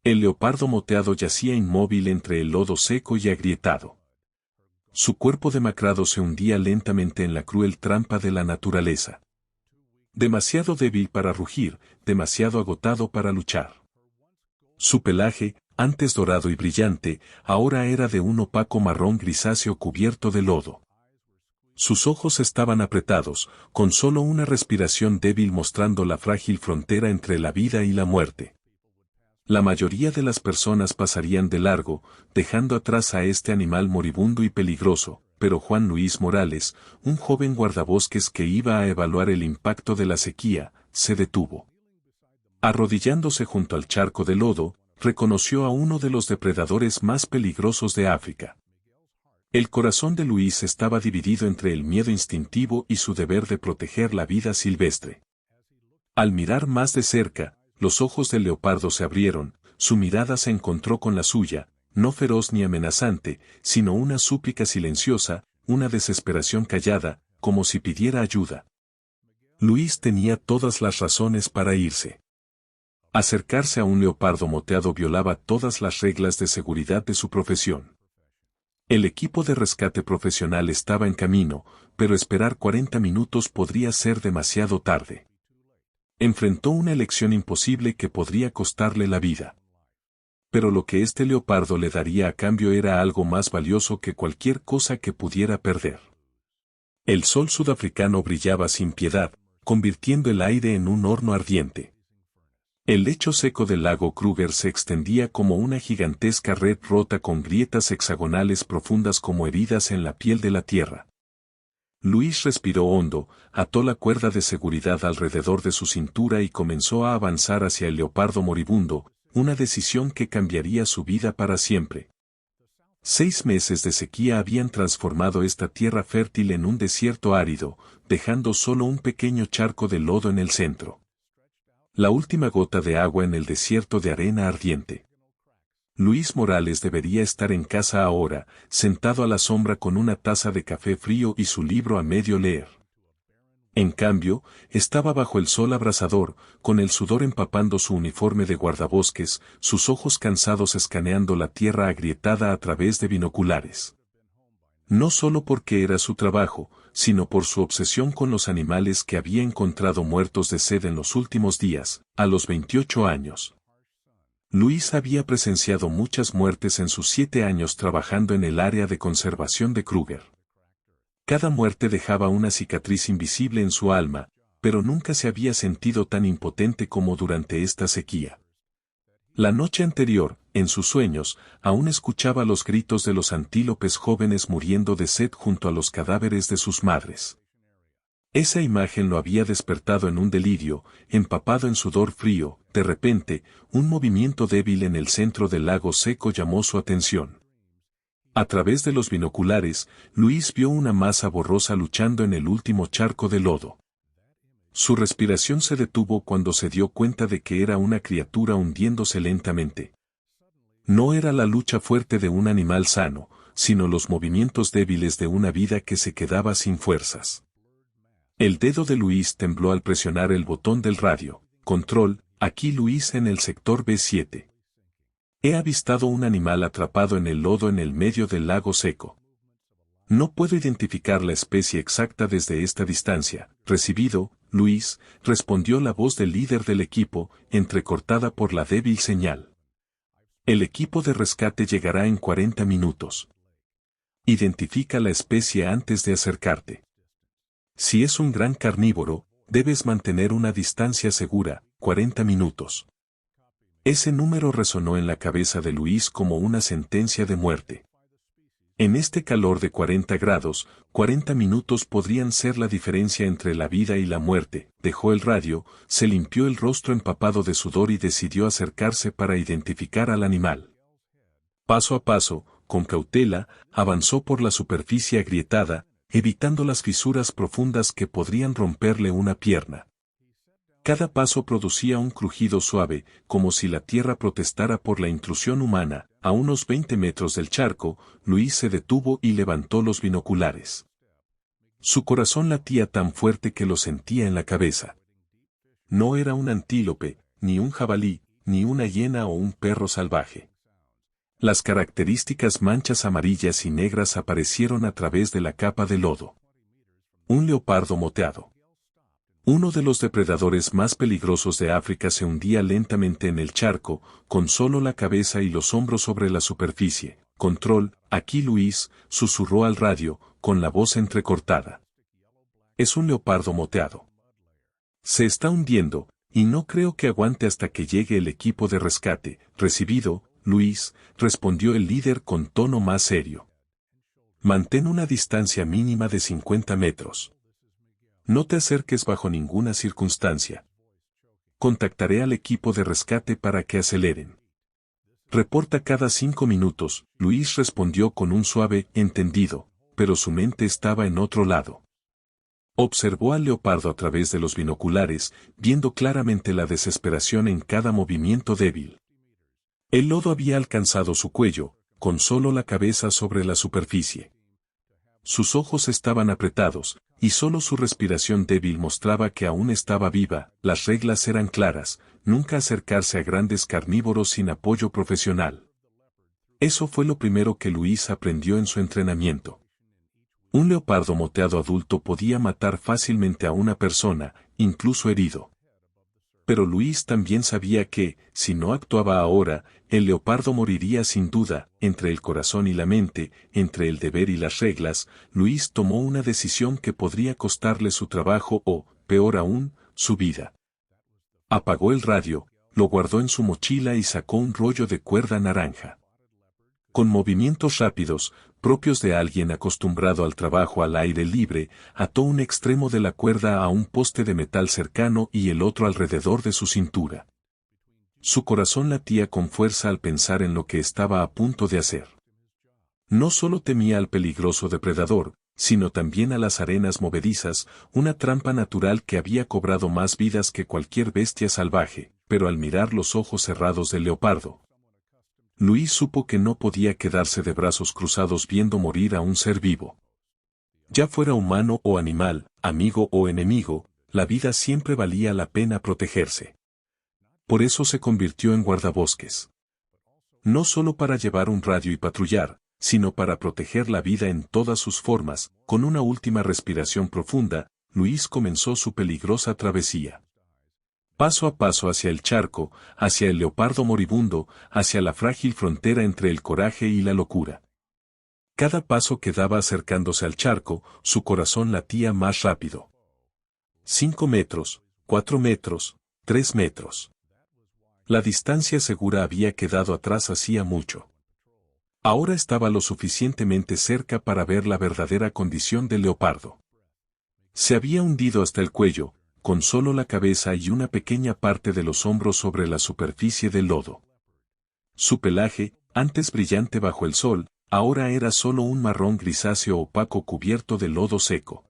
El leopardo moteado yacía inmóvil entre el lodo seco y agrietado. Su cuerpo demacrado se hundía lentamente en la cruel trampa de la naturaleza. Demasiado débil para rugir, demasiado agotado para luchar. Su pelaje, antes dorado y brillante, ahora era de un opaco marrón grisáceo cubierto de lodo. Sus ojos estaban apretados, con solo una respiración débil mostrando la frágil frontera entre la vida y la muerte. La mayoría de las personas pasarían de largo, dejando atrás a este animal moribundo y peligroso, pero Juan Luis Morales, un joven guardabosques que iba a evaluar el impacto de la sequía, se detuvo. Arrodillándose junto al charco de lodo, reconoció a uno de los depredadores más peligrosos de África. El corazón de Luis estaba dividido entre el miedo instintivo y su deber de proteger la vida silvestre. Al mirar más de cerca, los ojos del leopardo se abrieron, su mirada se encontró con la suya, no feroz ni amenazante, sino una súplica silenciosa, una desesperación callada, como si pidiera ayuda. Luis tenía todas las razones para irse. Acercarse a un leopardo moteado violaba todas las reglas de seguridad de su profesión. El equipo de rescate profesional estaba en camino, pero esperar 40 minutos podría ser demasiado tarde. Enfrentó una elección imposible que podría costarle la vida. Pero lo que este leopardo le daría a cambio era algo más valioso que cualquier cosa que pudiera perder. El sol sudafricano brillaba sin piedad, convirtiendo el aire en un horno ardiente. El lecho seco del lago Kruger se extendía como una gigantesca red rota con grietas hexagonales profundas como heridas en la piel de la tierra. Luis respiró hondo, ató la cuerda de seguridad alrededor de su cintura y comenzó a avanzar hacia el leopardo moribundo, una decisión que cambiaría su vida para siempre. 6 meses de sequía habían transformado esta tierra fértil en un desierto árido, dejando solo un pequeño charco de lodo en el centro. La última gota de agua en el desierto de arena ardiente. Luis Morales debería estar en casa ahora, sentado a la sombra con una taza de café frío y su libro a medio leer. En cambio, estaba bajo el sol abrasador, con el sudor empapando su uniforme de guardabosques, sus ojos cansados escaneando la tierra agrietada a través de binoculares. No solo porque era su trabajo, sino por su obsesión con los animales que había encontrado muertos de sed en los últimos días, a los 28 años. Luis había presenciado muchas muertes en sus 7 años trabajando en el área de conservación de Kruger. Cada muerte dejaba una cicatriz invisible en su alma, pero nunca se había sentido tan impotente como durante esta sequía. La noche anterior, en sus sueños, aún escuchaba los gritos de los antílopes jóvenes muriendo de sed junto a los cadáveres de sus madres. Esa imagen lo había despertado en un delirio, empapado en sudor frío. De repente, un movimiento débil en el centro del lago seco llamó su atención. A través de los binoculares, Luis vio una masa borrosa luchando en el último charco de lodo. Su respiración se detuvo cuando se dio cuenta de que era una criatura hundiéndose lentamente. No era la lucha fuerte de un animal sano, sino los movimientos débiles de una vida que se quedaba sin fuerzas. El dedo de Luis tembló al presionar el botón del radio. Control, aquí Luis en el sector B7. He avistado un animal atrapado en el lodo en el medio del lago seco. No puedo identificar la especie exacta desde esta distancia. Recibido, Luis, respondió la voz del líder del equipo, entrecortada por la débil señal. El equipo de rescate llegará en 40 minutos. Identifica la especie antes de acercarte. Si es un gran carnívoro, debes mantener una distancia segura, 40 minutos. Ese número resonó en la cabeza de Luis como una sentencia de muerte. En este calor de 40 grados, 40 minutos podrían ser la diferencia entre la vida y la muerte. Dejó el radio, se limpió el rostro empapado de sudor y decidió acercarse para identificar al animal. Paso a paso, con cautela, avanzó por la superficie agrietada, evitando las fisuras profundas que podrían romperle una pierna. Cada paso producía un crujido suave, como si la tierra protestara por la intrusión humana. A unos 20 metros del charco, Luis se detuvo y levantó los binoculares. Su corazón latía tan fuerte que lo sentía en la cabeza. No era un antílope, ni un jabalí, ni una hiena o un perro salvaje. Las características manchas amarillas y negras aparecieron a través de la capa de lodo. Un leopardo moteado. Uno de los depredadores más peligrosos de África se hundía lentamente en el charco, con solo la cabeza y los hombros sobre la superficie. Control, aquí Luis, susurró al radio, con la voz entrecortada. Es un leopardo moteado. Se está hundiendo, y no creo que aguante hasta que llegue el equipo de rescate. Recibido, Luis, respondió el líder con tono más serio. Mantén una distancia mínima de 50 metros. No te acerques bajo ninguna circunstancia. Contactaré al equipo de rescate para que aceleren. Reporta cada 5 minutos, Luis respondió con un suave entendido, pero su mente estaba en otro lado. Observó al leopardo a través de los binoculares, viendo claramente la desesperación en cada movimiento débil. El lodo había alcanzado su cuello, con solo la cabeza sobre la superficie. Sus ojos estaban apretados, y solo su respiración débil mostraba que aún estaba viva. Las reglas eran claras: nunca acercarse a grandes carnívoros sin apoyo profesional. Eso fue lo primero que Luis aprendió en su entrenamiento. Un leopardo moteado adulto podía matar fácilmente a una persona, incluso herido. Pero Luis también sabía que, si no actuaba ahora, el leopardo moriría sin duda. Entre el corazón y la mente, entre el deber y las reglas, Luis tomó una decisión que podría costarle su trabajo o, peor aún, su vida. Apagó el radio, lo guardó en su mochila y sacó un rollo de cuerda naranja. Con movimientos rápidos, propios de alguien acostumbrado al trabajo al aire libre, ató un extremo de la cuerda a un poste de metal cercano y el otro alrededor de su cintura. Su corazón latía con fuerza al pensar en lo que estaba a punto de hacer. No solo temía al peligroso depredador, sino también a las arenas movedizas, una trampa natural que había cobrado más vidas que cualquier bestia salvaje, pero al mirar los ojos cerrados del leopardo, Luis supo que no podía quedarse de brazos cruzados viendo morir a un ser vivo. Ya fuera humano o animal, amigo o enemigo, la vida siempre valía la pena protegerse. Por eso se convirtió en guardabosques. No solo para llevar un radio y patrullar, sino para proteger la vida en todas sus formas. Con una última respiración profunda, Luis comenzó su peligrosa travesía. Paso a paso hacia el charco, hacia el leopardo moribundo, hacia la frágil frontera entre el coraje y la locura. Cada paso que daba acercándose al charco, su corazón latía más rápido. 5 metros, 4 metros, 3 metros. La distancia segura había quedado atrás hacía mucho. Ahora estaba lo suficientemente cerca para ver la verdadera condición del leopardo. Se había hundido hasta el cuello, con solo la cabeza y una pequeña parte de los hombros sobre la superficie del lodo. Su pelaje, antes brillante bajo el sol, ahora era solo un marrón grisáceo opaco cubierto de lodo seco.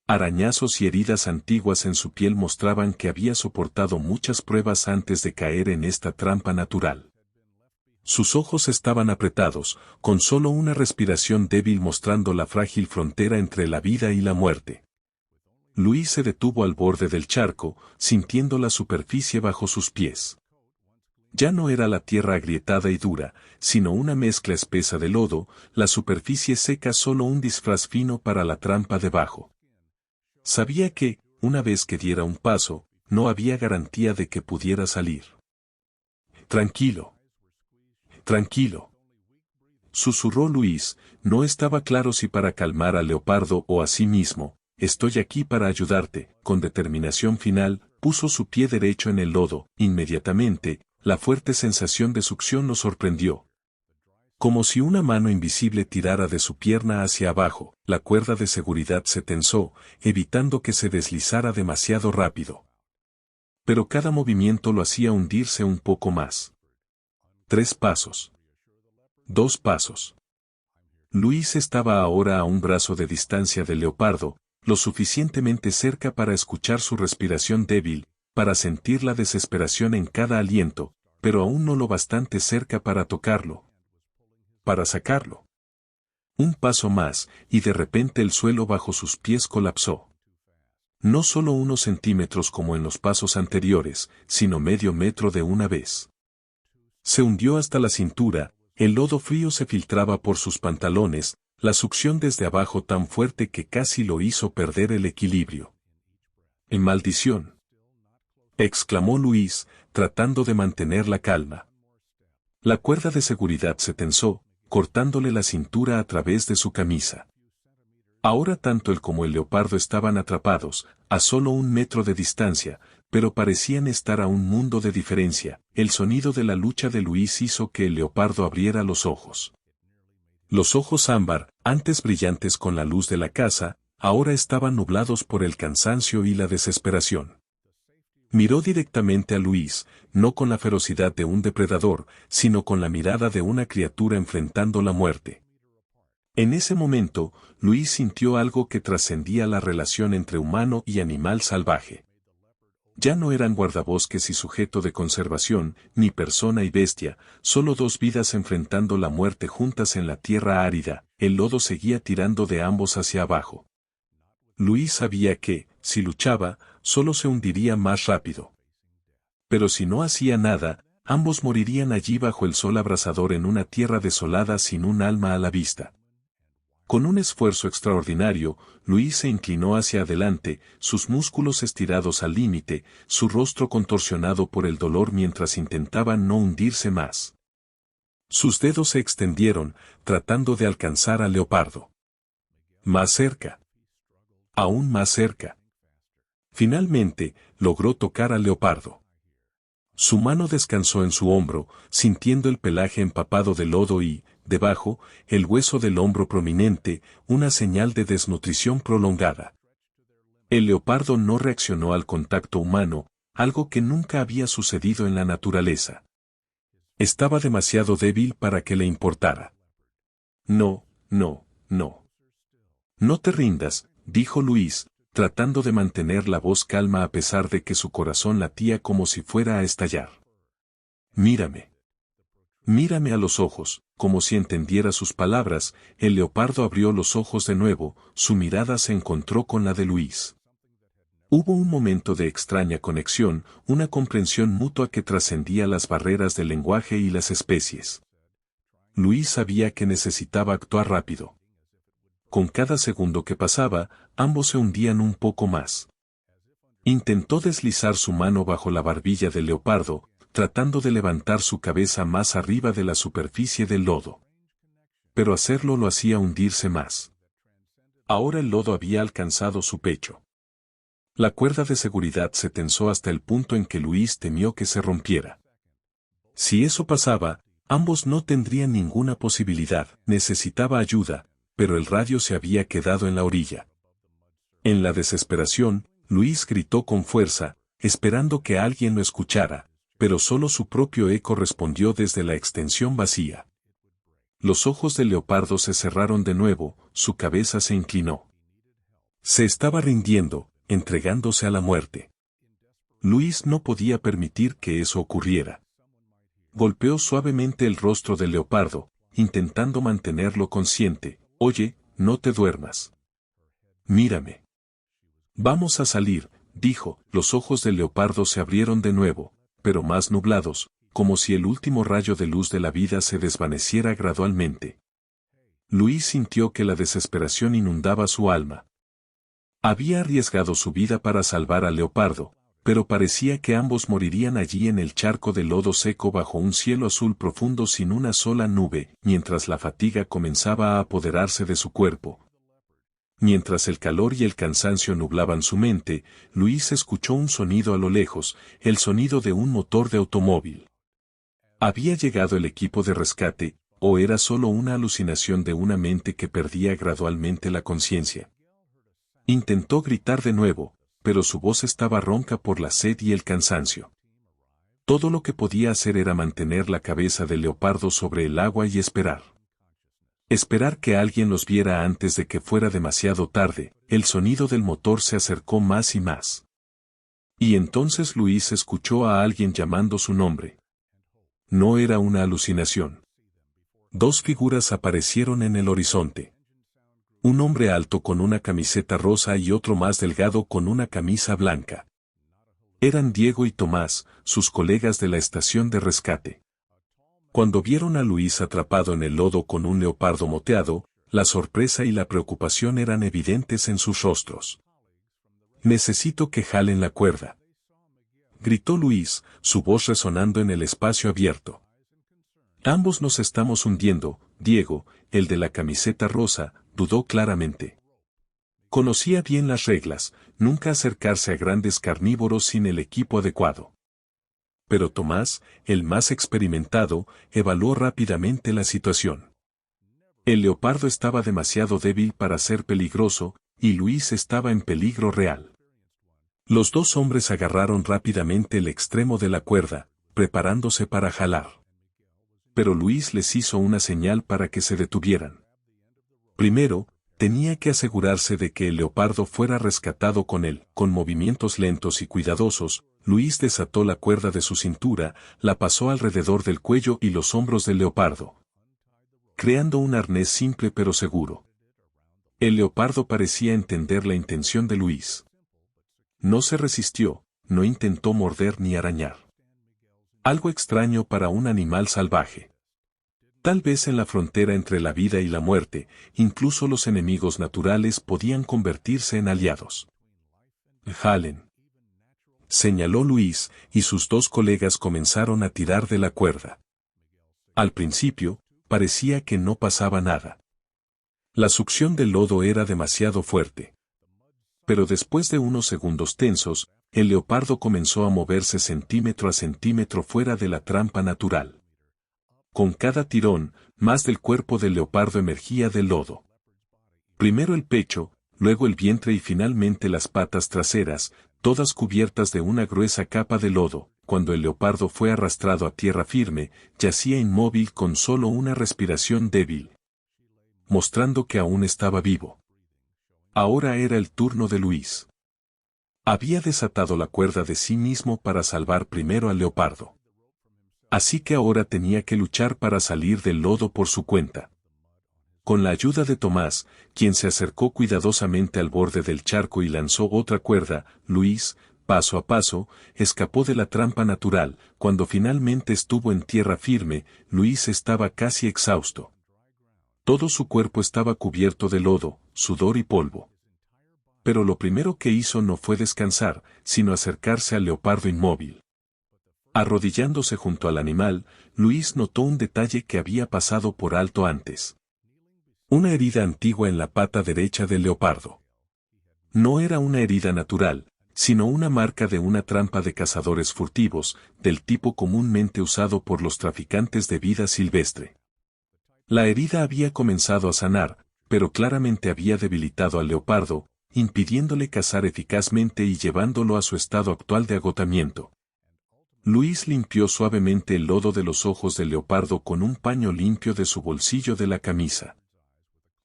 Arañazos y heridas antiguas en su piel mostraban que había soportado muchas pruebas antes de caer en esta trampa natural. Sus ojos estaban apretados, con solo una respiración débil mostrando la frágil frontera entre la vida y la muerte. Luis se detuvo al borde del charco, sintiendo la superficie bajo sus pies. Ya no era la tierra agrietada y dura, sino una mezcla espesa de lodo, la superficie seca solo un disfraz fino para la trampa debajo. Sabía que, una vez que diera un paso, no había garantía de que pudiera salir. Tranquilo. Tranquilo. Susurró Luis, no estaba claro si para calmar al leopardo o a sí mismo. Estoy aquí para ayudarte. Con determinación final, puso su pie derecho en el lodo. Inmediatamente, la fuerte sensación de succión lo sorprendió. Como si una mano invisible tirara de su pierna hacia abajo, la cuerda de seguridad se tensó, evitando que se deslizara demasiado rápido. Pero cada movimiento lo hacía hundirse un poco más. 3 pasos. 2 pasos. Luis estaba ahora a un brazo de distancia del leopardo, lo suficientemente cerca para escuchar su respiración débil, para sentir la desesperación en cada aliento, pero aún no lo bastante cerca para tocarlo. Para sacarlo. Un paso más, y de repente el suelo bajo sus pies colapsó. No solo unos centímetros como en los pasos anteriores, sino medio metro de una vez. Se hundió hasta la cintura, el lodo frío se filtraba por sus pantalones, la succión desde abajo tan fuerte que casi lo hizo perder el equilibrio. ¡En maldición!, exclamó Luis, tratando de mantener la calma. La cuerda de seguridad se tensó, cortándole la cintura a través de su camisa. Ahora tanto él como el leopardo estaban atrapados, a solo 1 metro de distancia, pero parecían estar a un mundo de diferencia. El sonido de la lucha de Luis hizo que el leopardo abriera los ojos. Los ojos ámbar, antes brillantes con la luz de la casa, ahora estaban nublados por el cansancio y la desesperación. Miró directamente a Luis, no con la ferocidad de un depredador, sino con la mirada de una criatura enfrentando la muerte. En ese momento, Luis sintió algo que trascendía la relación entre humano y animal salvaje. Ya no eran guardabosques y sujeto de conservación, ni persona y bestia, solo 2 vidas enfrentando la muerte juntas en la tierra árida. El lodo seguía tirando de ambos hacia abajo. Luis sabía que, si luchaba, solo se hundiría más rápido. Pero si no hacía nada, ambos morirían allí bajo el sol abrasador en una tierra desolada sin un alma a la vista. Con un esfuerzo extraordinario, Luis se inclinó hacia adelante, sus músculos estirados al límite, su rostro contorsionado por el dolor mientras intentaba no hundirse más. Sus dedos se extendieron, tratando de alcanzar al leopardo. Más cerca. Aún más cerca. Finalmente, logró tocar al leopardo. Su mano descansó en su hombro, sintiendo el pelaje empapado de lodo y, debajo, el hueso del hombro prominente, una señal de desnutrición prolongada. El leopardo no reaccionó al contacto humano, algo que nunca había sucedido en la naturaleza. Estaba demasiado débil para que le importara. No, no, no. No te rindas, dijo Luis, tratando de mantener la voz calma a pesar de que su corazón latía como si fuera a estallar. Mírame. Mírame a los ojos. Como si entendiera sus palabras, el leopardo abrió los ojos de nuevo, su mirada se encontró con la de Luis. Hubo un momento de extraña conexión, una comprensión mutua que trascendía las barreras del lenguaje y las especies. Luis sabía que necesitaba actuar rápido. Con cada segundo que pasaba, ambos se hundían un poco más. Intentó deslizar su mano bajo la barbilla del leopardo, tratando de levantar su cabeza más arriba de la superficie del lodo. Pero hacerlo lo hacía hundirse más. Ahora el lodo había alcanzado su pecho. La cuerda de seguridad se tensó hasta el punto en que Luis temió que se rompiera. Si eso pasaba, ambos no tendrían ninguna posibilidad. Necesitaba ayuda, pero el radio se había quedado en la orilla. En la desesperación, Luis gritó con fuerza, esperando que alguien lo escuchara, pero solo su propio eco respondió desde la extensión vacía. Los ojos del leopardo se cerraron de nuevo, su cabeza se inclinó. Se estaba rindiendo, entregándose a la muerte. Luis no podía permitir que eso ocurriera. Golpeó suavemente el rostro del leopardo, intentando mantenerlo consciente. Oye, no te duermas. Mírame. Vamos a salir, dijo. Los ojos del leopardo se abrieron de nuevo, pero más nublados, como si el último rayo de luz de la vida se desvaneciera gradualmente. Luis sintió que la desesperación inundaba su alma. Había arriesgado su vida para salvar al leopardo, pero parecía que ambos morirían allí en el charco de lodo seco bajo un cielo azul profundo sin una sola nube, mientras la fatiga comenzaba a apoderarse de su cuerpo. Mientras el calor y el cansancio nublaban su mente, Luis escuchó un sonido a lo lejos, el sonido de un motor de automóvil. ¿Había llegado el equipo de rescate, o era solo una alucinación de una mente que perdía gradualmente la conciencia? Intentó gritar de nuevo, pero su voz estaba ronca por la sed y el cansancio. Todo lo que podía hacer era mantener la cabeza del leopardo sobre el agua y esperar. Esperar que alguien los viera antes de que fuera demasiado tarde. El sonido del motor se acercó más y más. Y entonces Luis escuchó a alguien llamando su nombre. No era una alucinación. 2 figuras aparecieron en el horizonte. Un hombre alto con una camiseta rosa y otro más delgado con una camisa blanca. Eran Diego y Tomás, sus colegas de la estación de rescate. Cuando vieron a Luis atrapado en el lodo con un leopardo moteado, la sorpresa y la preocupación eran evidentes en sus rostros. «Necesito que jalen la cuerda», gritó Luis, su voz resonando en el espacio abierto. «Ambos nos estamos hundiendo», Diego, el de la camiseta rosa, dudó claramente. Conocía bien las reglas, nunca acercarse a grandes carnívoros sin el equipo adecuado. Pero Tomás, el más experimentado, evaluó rápidamente la situación. El leopardo estaba demasiado débil para ser peligroso, y Luis estaba en peligro real. Los dos hombres agarraron rápidamente el extremo de la cuerda, preparándose para jalar. Pero Luis les hizo una señal para que se detuvieran. Primero, tenía que asegurarse de que el leopardo fuera rescatado con él. Con movimientos lentos y cuidadosos, Luis desató la cuerda de su cintura, la pasó alrededor del cuello y los hombros del leopardo, creando un arnés simple pero seguro. El leopardo parecía entender la intención de Luis. No se resistió, no intentó morder ni arañar. Algo extraño para un animal salvaje. Tal vez en la frontera entre la vida y la muerte, incluso los enemigos naturales podían convertirse en aliados. «Jalen», señaló Luis, y sus dos colegas comenzaron a tirar de la cuerda. Al principio, parecía que no pasaba nada. La succión del lodo era demasiado fuerte. Pero después de unos segundos tensos, el leopardo comenzó a moverse centímetro a centímetro fuera de la trampa natural. Con cada tirón, más del cuerpo del leopardo emergía del lodo. Primero el pecho, luego el vientre y finalmente las patas traseras, todas cubiertas de una gruesa capa de lodo. Cuando el leopardo fue arrastrado a tierra firme, yacía inmóvil con solo una respiración débil, mostrando que aún estaba vivo. Ahora era el turno de Luis. Había desatado la cuerda de sí mismo para salvar primero al leopardo. Así que ahora tenía que luchar para salir del lodo por su cuenta. Con la ayuda de Tomás, quien se acercó cuidadosamente al borde del charco y lanzó otra cuerda, Luis, paso a paso, escapó de la trampa natural. Cuando finalmente estuvo en tierra firme, Luis estaba casi exhausto. Todo su cuerpo estaba cubierto de lodo, sudor y polvo. Pero lo primero que hizo no fue descansar, sino acercarse al leopardo inmóvil. Arrodillándose junto al animal, Luis notó un detalle que había pasado por alto antes. Una herida antigua en la pata derecha del leopardo. No era una herida natural, sino una marca de una trampa de cazadores furtivos, del tipo comúnmente usado por los traficantes de vida silvestre. La herida había comenzado a sanar, pero claramente había debilitado al leopardo, impidiéndole cazar eficazmente y llevándolo a su estado actual de agotamiento. Luis limpió suavemente el lodo de los ojos del leopardo con un paño limpio de su bolsillo de la camisa.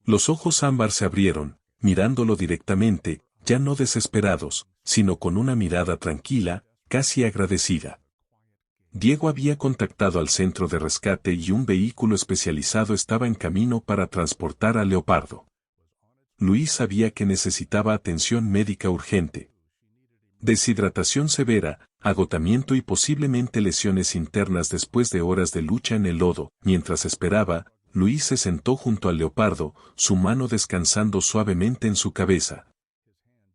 Los ojos ámbar se abrieron, mirándolo directamente, ya no desesperados, sino con una mirada tranquila, casi agradecida. Diego había contactado al centro de rescate y un vehículo especializado estaba en camino para transportar al leopardo. Luis sabía que necesitaba atención médica urgente. Deshidratación severa, agotamiento y posiblemente lesiones internas después de horas de lucha en el lodo. Mientras esperaba, Luis se sentó junto al leopardo, su mano descansando suavemente en su cabeza.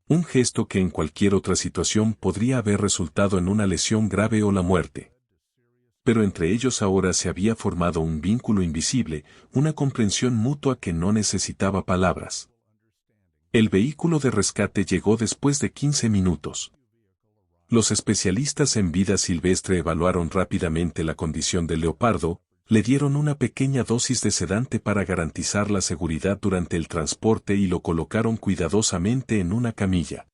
Un gesto que en cualquier otra situación podría haber resultado en una lesión grave o la muerte. Pero entre ellos ahora se había formado un vínculo invisible, una comprensión mutua que no necesitaba palabras. El vehículo de rescate llegó después de 15 minutos. Los especialistas en vida silvestre evaluaron rápidamente la condición del leopardo, le dieron una pequeña dosis de sedante para garantizar la seguridad durante el transporte y lo colocaron cuidadosamente en una camilla.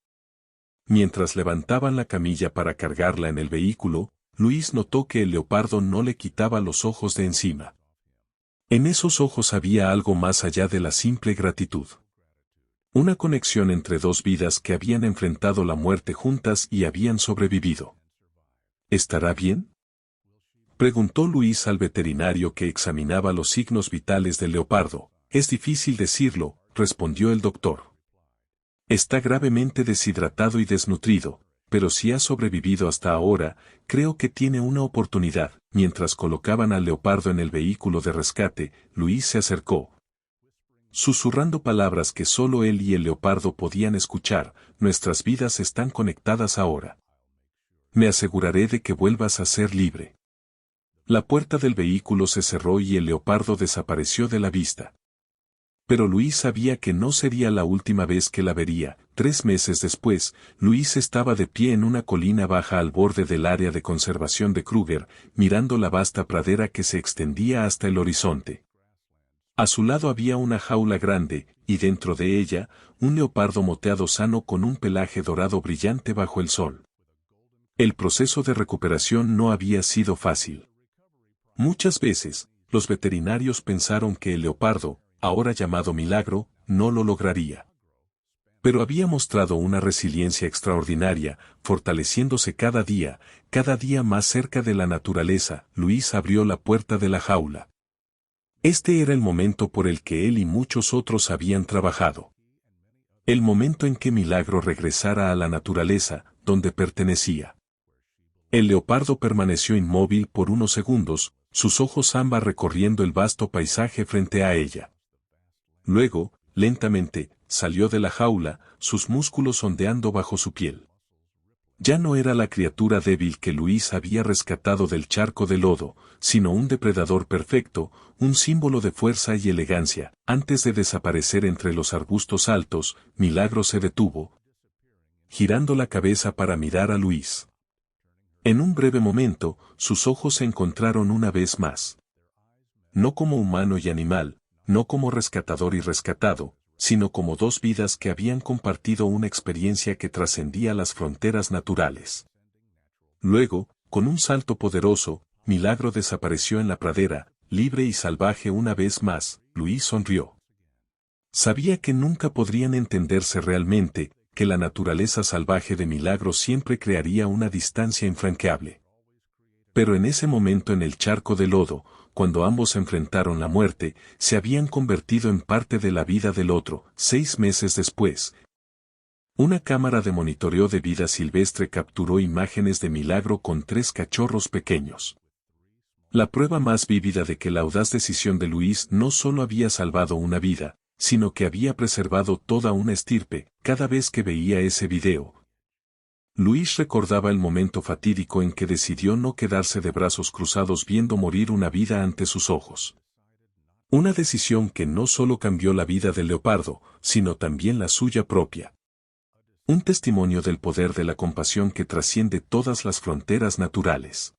Mientras levantaban la camilla para cargarla en el vehículo, Luis notó que el leopardo no le quitaba los ojos de encima. En esos ojos había algo más allá de la simple gratitud. Una conexión entre dos vidas que habían enfrentado la muerte juntas y habían sobrevivido. ¿Estará bien?, preguntó Luis al veterinario que examinaba los signos vitales del leopardo. Es difícil decirlo, respondió el doctor. Está gravemente deshidratado y desnutrido, pero si ha sobrevivido hasta ahora, creo que tiene una oportunidad. Mientras colocaban al leopardo en el vehículo de rescate, Luis se acercó. Susurrando palabras que solo él y el leopardo podían escuchar, nuestras vidas están conectadas ahora. Me aseguraré de que vuelvas a ser libre. La puerta del vehículo se cerró y el leopardo desapareció de la vista. Pero Luis sabía que no sería la última vez que la vería. 3 meses después, Luis estaba de pie en una colina baja al borde del área de conservación de Kruger, mirando la vasta pradera que se extendía hasta el horizonte. A su lado había una jaula grande, y dentro de ella, un leopardo moteado sano con un pelaje dorado brillante bajo el sol. El proceso de recuperación no había sido fácil. Muchas veces, los veterinarios pensaron que el leopardo, ahora llamado Milagro, no lo lograría. Pero había mostrado una resiliencia extraordinaria, fortaleciéndose cada día más cerca de la naturaleza. Luis abrió la puerta de la jaula. Este era el momento por el que él y muchos otros habían trabajado. El momento en que Milagro regresara a la naturaleza, donde pertenecía. El leopardo permaneció inmóvil por unos segundos, sus ojos ámbar recorriendo el vasto paisaje frente a ella. Luego, lentamente, salió de la jaula, sus músculos ondeando bajo su piel. Ya no era la criatura débil que Luis había rescatado del charco de lodo, sino un depredador perfecto, un símbolo de fuerza y elegancia. Antes de desaparecer entre los arbustos altos, Milagro se detuvo, girando la cabeza para mirar a Luis. En un breve momento, sus ojos se encontraron una vez más. No como humano y animal, no como rescatador y rescatado, sino como dos vidas que habían compartido una experiencia que trascendía las fronteras naturales. Luego, con un salto poderoso, Milagro desapareció en la pradera, libre y salvaje una vez más. Luis sonrió. Sabía que nunca podrían entenderse realmente, que la naturaleza salvaje de Milagro siempre crearía una distancia infranqueable. Pero en ese momento en el charco de lodo, cuando ambos enfrentaron la muerte, se habían convertido en parte de la vida del otro. 6 meses después, una cámara de monitoreo de vida silvestre capturó imágenes de Milagro con 3 cachorros pequeños. La prueba más vívida de que la audaz decisión de Luis no solo había salvado una vida, sino que había preservado toda una estirpe. Cada vez que veía ese video, Luis recordaba el momento fatídico en que decidió no quedarse de brazos cruzados viendo morir una vida ante sus ojos. Una decisión que no solo cambió la vida del leopardo, sino también la suya propia. Un testimonio del poder de la compasión que trasciende todas las fronteras naturales.